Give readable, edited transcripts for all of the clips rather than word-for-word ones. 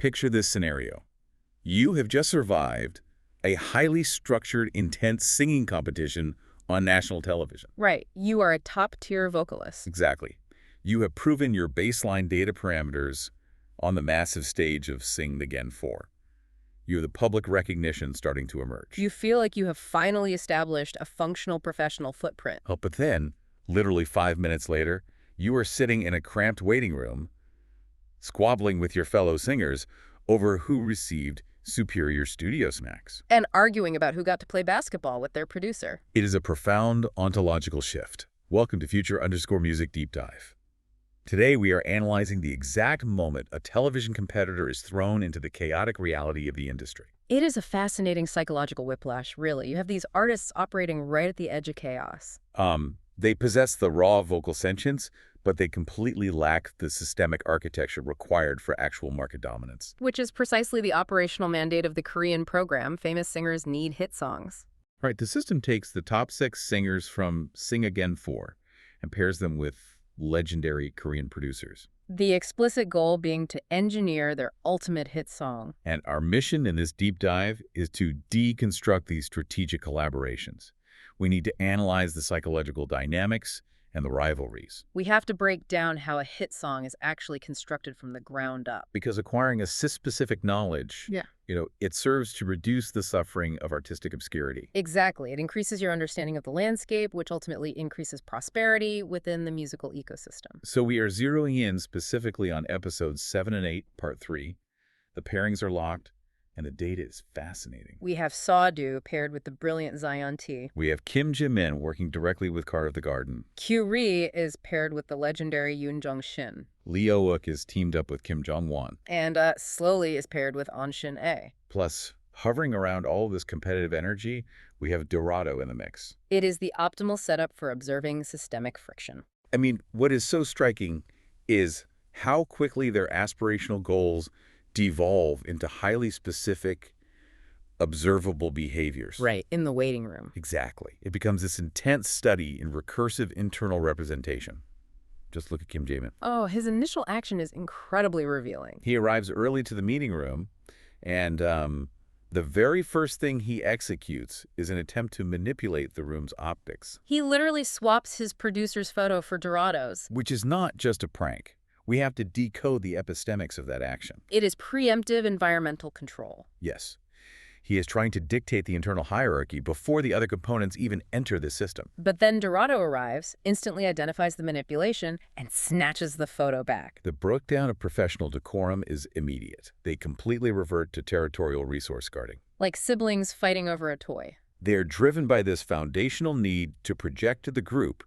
Picture this scenario. You have just survived a highly structured, intense singing competition on national television. Right. You are a top-tier vocalist. Exactly. You have proven your baseline data parameters on the massive stage of Sing Again 4. You have the public recognition starting to emerge. You feel like you have finally established a functional professional footprint. Oh, but then, literally 5 minutes later, you are sitting in a cramped waiting room, squabbling with your fellow singers over who received superior studio snacks. And arguing about who got to play basketball with their producer. It is a profound ontological shift. Welcome to Future_Music Deep Dive. Today, we are analyzing the exact moment a television competitor is thrown into the chaotic reality of the industry. It is a fascinating psychological whiplash, really. You have these artists operating right at the edge of chaos. They possess the raw vocal sentience, but they completely lack the systemic architecture required for actual market dominance. Which is precisely the operational mandate of the Korean program. Famous singers need hit songs. Right, the system takes the top 6 singers from Sing Again 4 and pairs them with legendary Korean producers. The explicit goal being to engineer their ultimate hit song. And our mission in this deep dive is to deconstruct these strategic collaborations. We need to analyze the psychological dynamics and the rivalries. We have to break down how a hit song is actually constructed from the ground up. Because acquiring a specific knowledge, it serves to reduce the suffering of artistic obscurity. Exactly. It increases your understanding of the landscape, which ultimately increases prosperity within the musical ecosystem. So we are zeroing in specifically on episodes 7 and 8, part 3. The pairings are locked, and the data is fascinating. We have Sawdu paired with the brilliant Zion.T. We have Jae-min working directly with Carth the Garden. Q-ri is paired with the legendary Yoon Jong-shin. Lee-ok is teamed up with Kim Jong-won. And Slowly is paired with *안신애의. Plus, hovering around all of this competitive energy, we have Dorado in the mix. It is the optimal setup for observing systemic friction. I mean, what is so striking is how quickly their aspirational goals devolve into highly specific, observable behaviors. Right, in the waiting room. Exactly. It becomes this intense study in recursive internal representation. Just look at Jae-min. Oh, his initial action is incredibly revealing. He arrives early to the meeting room, and the very first thing he executes is an attempt to manipulate the room's optics. He literally swaps his producer's photo for Dorado's. Which is not just a prank. We have to decode the epistemics of that action. It is preemptive environmental control. Yes. He is trying to dictate the internal hierarchy before the other components even enter the system. But then Dorado arrives, instantly identifies the manipulation, and snatches the photo back. The breakdown of professional decorum is immediate. They completely revert to territorial resource guarding. Like siblings fighting over a toy. They are driven by this foundational need to project to the group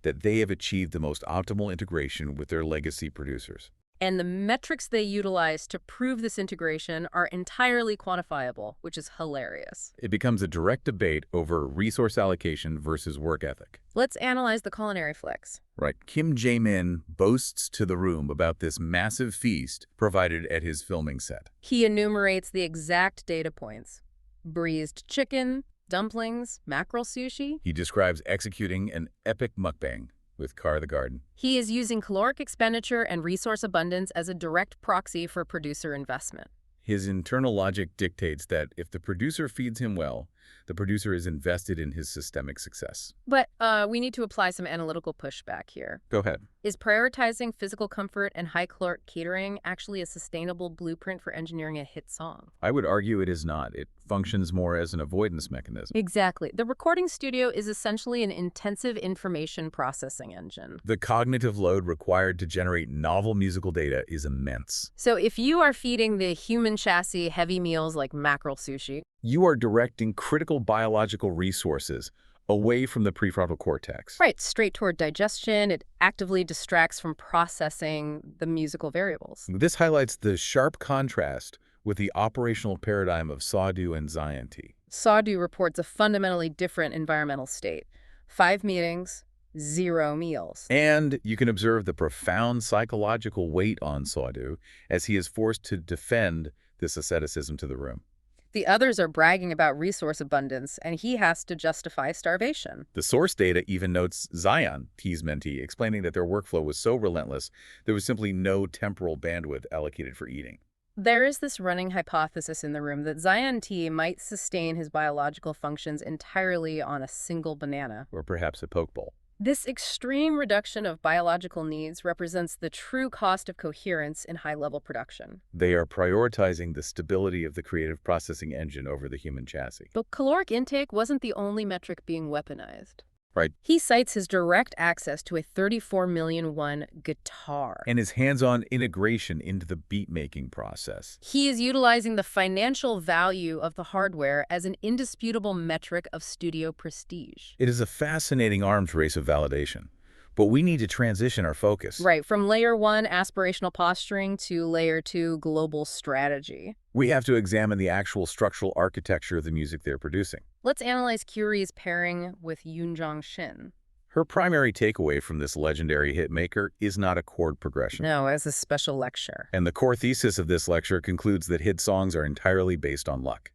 that they have achieved the most optimal integration with their legacy producers. And the metrics they utilize to prove this integration are entirely quantifiable, which is hilarious. It becomes a direct debate over resource allocation versus work ethic. Let's analyze the culinary flex. Right. Jae-min boasts to the room about this massive feast provided at his filming set. He enumerates the exact data points. Braised chicken, dumplings, mackerel sushi. He describes executing an epic mukbang with Carth the Garden. He is using caloric expenditure and resource abundance as a direct proxy for producer investment. His internal logic dictates that if the producer feeds him well, the producer is invested in his systemic success. But we need to apply some analytical pushback here. Go ahead. Is prioritizing physical comfort and high-caloric catering actually a sustainable blueprint for engineering a hit song? I would argue it is not. It functions more as an avoidance mechanism. Exactly. The recording studio is essentially an intensive information processing engine. The cognitive load required to generate novel musical data is immense. So if you are feeding the human chassis heavy meals like mackerel sushi, you are directing critical biological resources away from the prefrontal cortex. Right, straight toward digestion. It actively distracts from processing the musical variables. This highlights the sharp contrast with the operational paradigm of Sawdu and Zion.T. Sawdu reports a fundamentally different environmental state. 5 meetings, 0 meals. And you can observe the profound psychological weight on Sawdu as he is forced to defend this asceticism to the room. The others are bragging about resource abundance, and he has to justify starvation. The source data even notes Zion.T's mentee, explaining that their workflow was so relentless, there was simply no temporal bandwidth allocated for eating. There is this running hypothesis in the room that Zion.T might sustain his biological functions entirely on a single banana. Or perhaps a poke bowl. This extreme reduction of biological needs represents the true cost of coherence in high-level production. They are prioritizing the stability of the creative processing engine over the human chassis. But caloric intake wasn't the only metric being weaponized. Right. He cites his direct access to a 34 million won guitar. And his hands-on integration into the beat-making process. He is utilizing the financial value of the hardware as an indisputable metric of studio prestige. It is a fascinating arms race of validation. But we need to transition our focus. Right, from layer 1, aspirational posturing, to layer 2, global strategy. We have to examine the actual structural architecture of the music they're producing. Let's analyze Cury's pairing with Yoon Jong-shin. Her primary takeaway from this legendary hitmaker is not a chord progression. No, as a special lecture. And the core thesis of this lecture concludes that hit songs are entirely based on luck.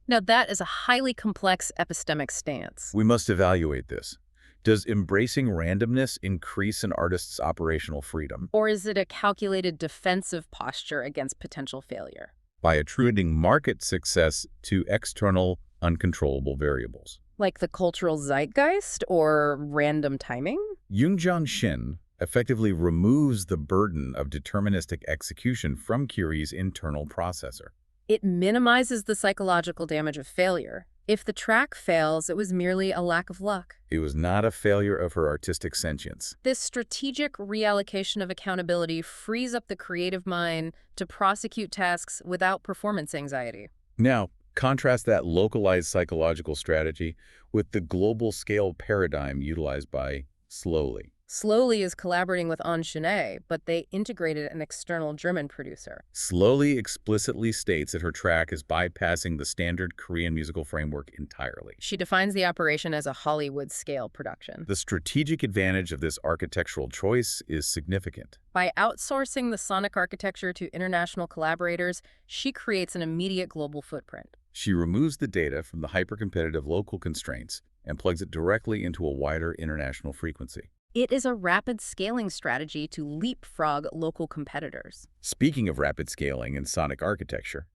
Now that is a highly complex epistemic stance. We must evaluate this. Does embracing randomness increase an artist's operational freedom? Or is it a calculated defensive posture against potential failure? By attributing market success to external, uncontrollable variables. Like the cultural zeitgeist or random timing? Yoon Jong-shin effectively removes the burden of deterministic execution from Cury's internal processor. It minimizes the psychological damage of failure. If the track fails, it was merely a lack of luck. It was not a failure of her artistic sentience. This strategic reallocation of accountability frees up the creative mind to prosecute tasks without performance anxiety. Now, contrast that localized psychological strategy with the global scale paradigm utilized by Slowly. Slowly is collaborating with &An신애의, but they integrated an external German producer. Slowly explicitly states that her track is bypassing the standard Korean musical framework entirely. She defines the operation as a Hollywood-scale production. The strategic advantage of this architectural choice is significant. By outsourcing the sonic architecture to international collaborators, she creates an immediate global footprint. She removes the data from the hyper-competitive local constraints and plugs it directly into a wider international frequency. It is a rapid scaling strategy to leapfrog local competitors. Speaking of rapid scaling and sonic architecture,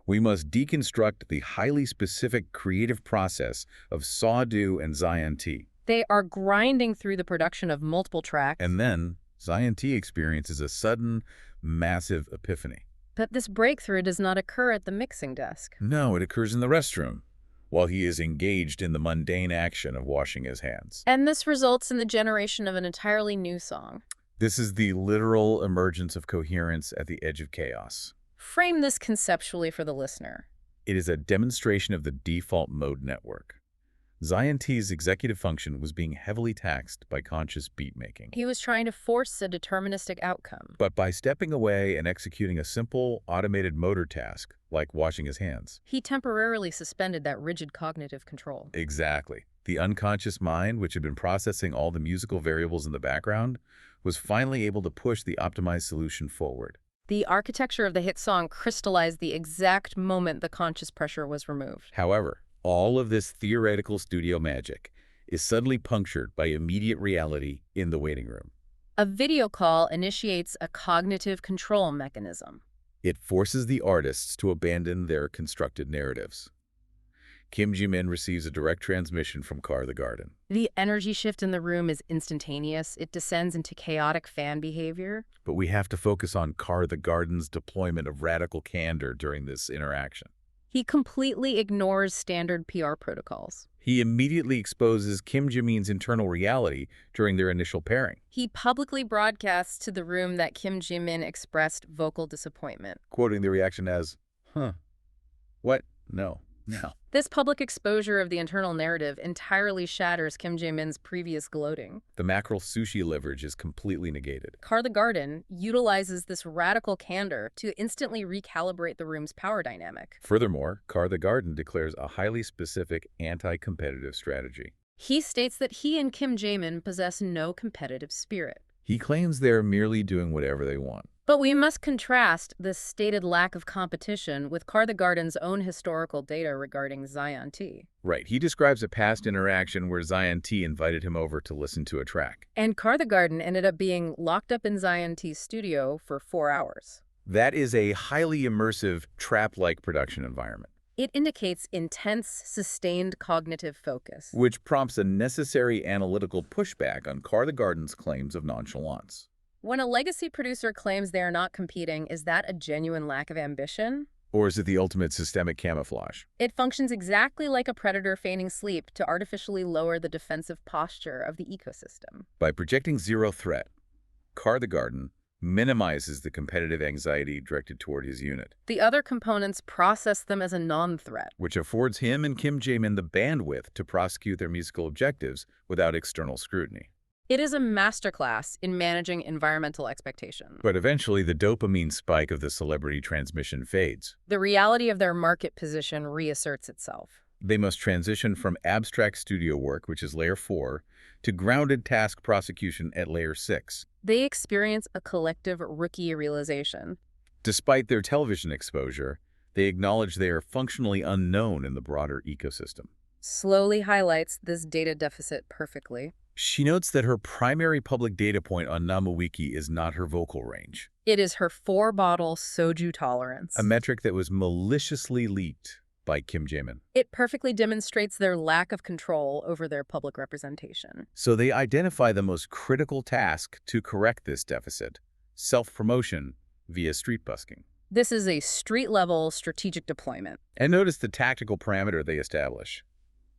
we must deconstruct the highly specific creative process of Sawdo and Zion.T. They are grinding through the production of multiple tracks. And then Zion.T experiences a sudden, massive epiphany. But this breakthrough does not occur at the mixing desk. No, it occurs in the restroom, while he is engaged in the mundane action of washing his hands. And this results in the generation of an entirely new song. This is the literal emergence of coherence at the edge of chaos. Frame this conceptually for the listener. It is a demonstration of the default mode network. Zion.T's executive function was being heavily taxed by conscious beat-making. He was trying to force a deterministic outcome. But by stepping away and executing a simple, automated motor task, like washing his hands, he temporarily suspended that rigid cognitive control. Exactly. The unconscious mind, which had been processing all the musical variables in the background, was finally able to push the optimized solution forward. The architecture of the hit song crystallized the exact moment the conscious pressure was removed. However, all of this theoretical studio magic is suddenly punctured by immediate reality in the waiting room. A video call initiates a cognitive control mechanism. It forces the artists to abandon their constructed narratives. Kim Jae-min receives a direct transmission from Carth the Garden. The energy shift in the room is instantaneous. It descends into chaotic fan behavior. But we have to focus on Carth the Garden's deployment of radical candor during this interaction. He completely ignores standard PR protocols. He immediately exposes Kim Jae-min's internal reality during their initial pairing. He publicly broadcasts to the room that Kim Jae-min expressed vocal disappointment, quoting the reaction as, "Huh, what? No. No." This public exposure of the internal narrative entirely shatters Kim Jae-min's previous gloating. The mackerel sushi leverage is completely negated. Carth the Garden utilizes this radical candor to instantly recalibrate the room's power dynamic. Furthermore, Carth the Garden declares a highly specific anti-competitive strategy. He states that he and Kim Jae-min possess no competitive spirit. He claims they're merely doing whatever they want. But we must contrast this stated lack of competition with Carth the Garden's own historical data regarding Zion.T. Right. He describes a past interaction where Zion.T invited him over to listen to a track. And Carth the Garden ended up being locked up in Zion.T's studio for 4 hours. That is a highly immersive, trap-like production environment, It indicates intense, sustained cognitive focus. which prompts a necessary analytical pushback on Carth the Garden's claims of nonchalance. When a legacy producer claims they are not competing, is that a genuine lack of ambition? Or is it the ultimate systemic camouflage? It functions exactly like a predator feigning sleep to artificially lower the defensive posture of the ecosystem. By projecting zero threat, Carth the Garden minimizes the competitive anxiety directed toward his unit, The other components process them as a non-threat. which affords him and Kim Jae-min the bandwidth to prosecute their musical objectives without external scrutiny. It is a masterclass in managing environmental expectation. But eventually, the dopamine spike of the celebrity transmission fades. The reality of their market position reasserts itself. They must transition from abstract studio work, which is layer 4, to grounded task prosecution at layer 6. They experience a collective rookie realization. Despite their television exposure, they acknowledge they are functionally unknown in the broader ecosystem. Slowly highlights this data deficit perfectly. She notes that her primary public data point on Namawiki is not her vocal range, It is her 4-bottle soju tolerance. a metric that was maliciously leaked by Kim Jae-min. It perfectly demonstrates their lack of control over their public representation. So they identify the most critical task to correct this deficit: self-promotion via street busking. This is a street-level strategic deployment. And notice the tactical parameter they establish.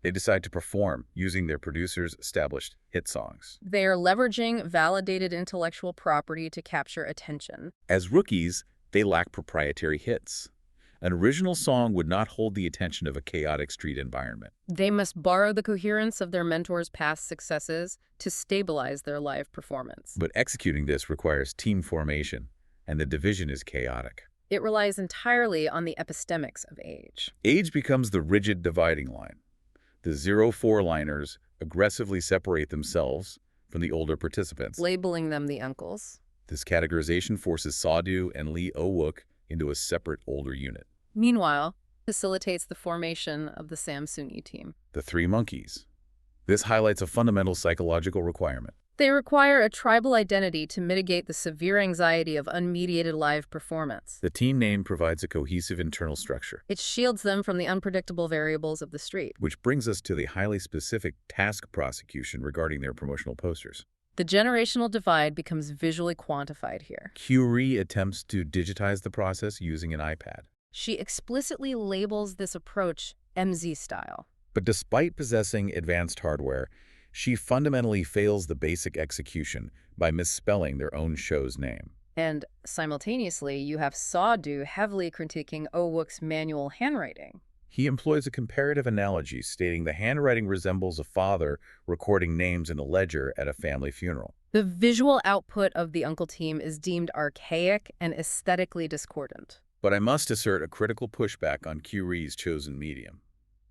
They decide to perform using their producers' established hit songs. They are leveraging validated intellectual property to capture attention. As rookies, they lack proprietary hits. An original song would not hold the attention of a chaotic street environment. They must borrow the coherence of their mentors' past successes to stabilize their live performance. But executing this requires team formation, and the division is chaotic. It relies entirely on the epistemics of age. Age becomes the rigid dividing line. The 0-4-liners aggressively separate themselves from the older participants. Labeling them the uncles. This categorization forces Sawdu and Lee Oh-wook into a separate older unit. Meanwhile, facilitates the formation of the Samsungi team. The Three Monkeys. This highlights a fundamental psychological requirement. They require a tribal identity to mitigate the severe anxiety of unmediated live performance. The team name provides a cohesive internal structure, It shields them from the unpredictable variables of the street. which brings us to the highly specific task prosecution regarding their promotional posters. The generational divide becomes visually quantified here. Curie attempts to digitize the process using an iPad. She explicitly labels this approach MZ style. But despite possessing advanced hardware, she fundamentally fails the basic execution by misspelling their own show's name. And simultaneously, you have Sawdu heavily critiquing Oh-wook's manual handwriting. He employs a comparative analogy stating the handwriting resembles a father recording names in a ledger at a family funeral. The visual output of the Uncle team is deemed archaic and aesthetically discordant. But I must assert a critical pushback on Curie's chosen medium.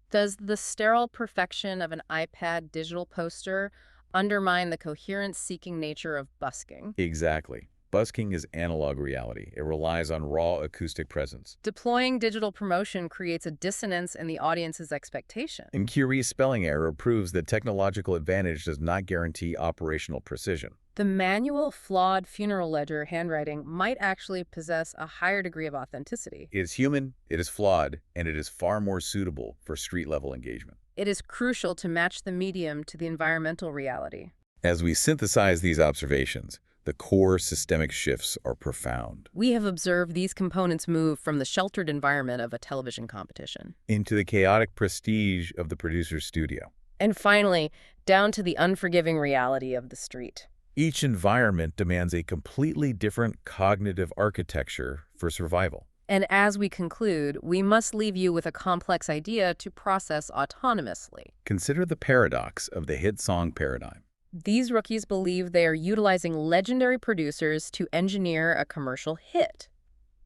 Does the sterile perfection of an iPad digital poster undermine the coherence-seeking nature of busking? Exactly. Busking is analog reality. It relies on raw acoustic presence. Deploying digital promotion creates a dissonance in the audience's expectation. And Curie's spelling error proves that technological advantage does not guarantee operational precision. The manual, flawed funeral ledger handwriting might actually possess a higher degree of authenticity. It is human, it is flawed, and it is far more suitable for street-level engagement. It is crucial to match the medium to the environmental reality. As we synthesize these observations, the core systemic shifts are profound. We have observed these components move from the sheltered environment of a television competition. Into the chaotic prestige of the producer's studio. And finally, down to the unforgiving reality of the street. Each environment demands a completely different cognitive architecture for survival. And as we conclude, we must leave you with a complex idea to process autonomously. Consider the paradox of the hit song paradigm. These rookies believe they are utilizing legendary producers to engineer a commercial hit.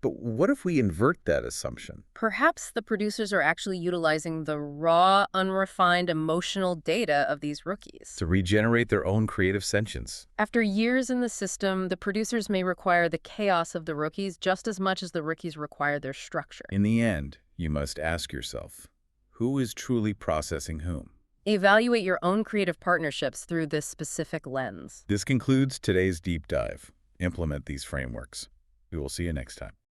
But what if we invert that assumption? Perhaps the producers are actually utilizing the raw, unrefined emotional data of these rookies. To regenerate their own creative sentience. After years in the system, the producers may require the chaos of the rookies just as much as the rookies require their structure. In the end, you must ask yourself, who is truly processing whom? Evaluate your own creative partnerships through this specific lens. This concludes today's deep dive. Implement these frameworks. We will see you next time.